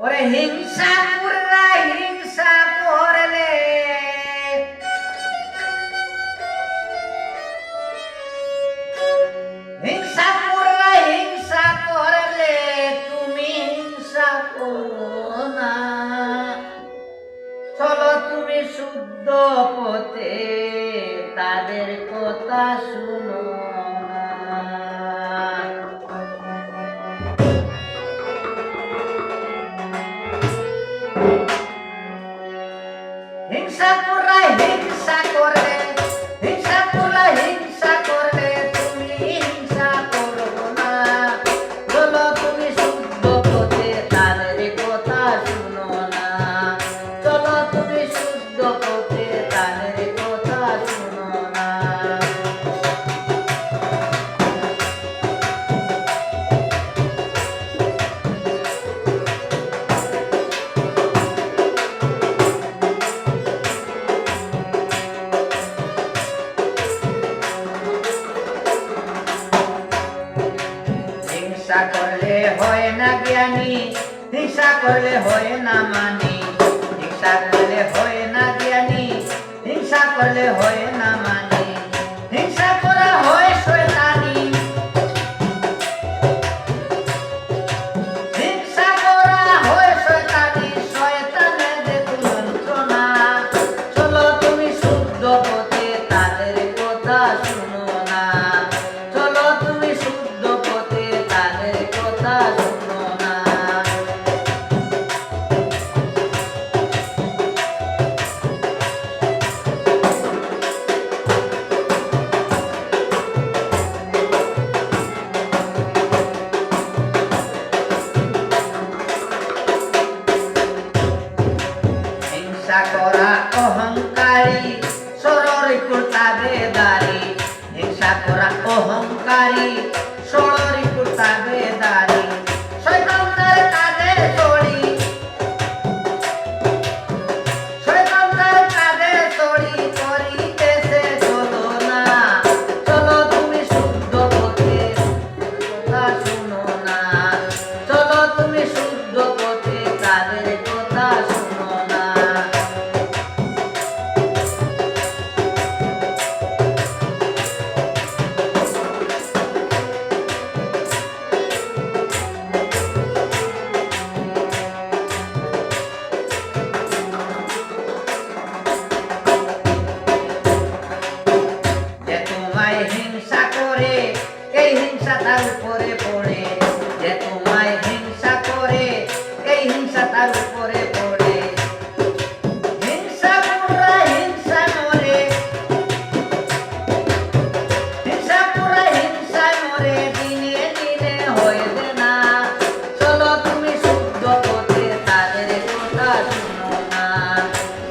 ওরে হিংসা পুরা হিংসা করলে হিংসা পুরা হিংসা করলে তুমি হিংসা করো না। চলো তুমি শুদ্ধ পথে তাদের কথা শুনো না। হিংসা পুরা হিংসা করলে হিংসা পুরা হিংসা করলে তুমি হিংসা করো না। চলো তুমি শুদ্ধ পথে তাদের কথা শুনো না। চলো তুমি শুদ্ধ পথে তাদের কথা শুনো না। হিংসা করলে হয় না জ্ঞানী, হিংসা করলে হয় না মানি। হিংসা করলে হয় না জ্ঞানী, হিংসা করলে হয় না মানি। হিংসা করা হয় শয়তানি, হিংসা করা হয় শয়তানি। শয়তানের দেখো যন্ত্রণা। চলো তুমি শুদ্ধ পথে তাদের কথা শুনো না। চলো তুমি শুদ্ধ পথে তাদের কথা শুনো না। হিংসা করা অহংকারী সররি কুর্তাবে দাড়ি। হিংসা করা অহংকারী সররি কুর্তাবে দাড়ি। শয়তানের কাজে চড়ি, শয়তানের কাজে চড়ি করিতেছে চলো না। চলো তুমি শুদ্ধ পথে কথা শুনো না। চলো তুমি শুদ্ধ পথে তাদের কথা শুনো না। যে তোমায় হিংসা করে এই হিংসা তার উপরে পড়ে। যে তোমায় হিংসা করে এই হিংসা তার উপরে পড়ে। হিংসা পুরা হিংসা মরে, হিংসা পুরা হিংসা মরে দিনে দিনে হইবে না। চলো তুমি শুদ্ধ পথে তাদের কথা শুনো না।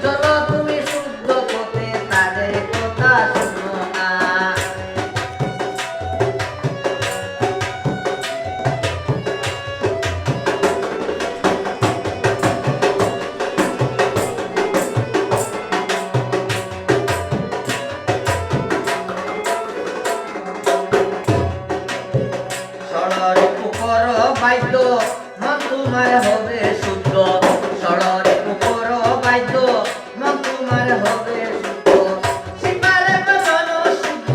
চলো তুমি শুদ্ধ পথে তাদের কথা শুনো না। ষড়রে উপর বাদ্য মন তোমার হবে শুদ্ধ। ষড়রে উপর বাদ্য মন তোমার হবে শুদ্ধ। সীমারে মন শুদ্ধ,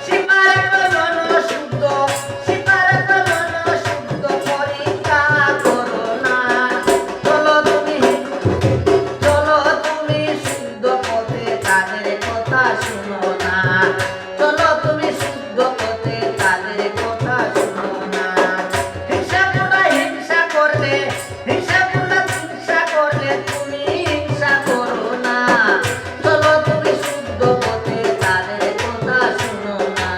সীমারে মন শুদ্ধ, সীমারে মন শুদ্ধ পরীক্ষা করো না। চলো তুমি শুদ্ধ পথে তাদের কথা শুনো না। চলো তুমি শুদ্ধ পথে তাদের কথা শুনো না। হিংসা পুরা হিংসা করলে, হিংসা পুরা হিংসা করলে তুমি হিংসা করো না। চলো তুমি শুদ্ধ পথে তাদের কথা শুনো না।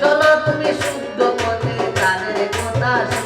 চলো তুমি শুদ্ধ পথে তাদের কথা শুনো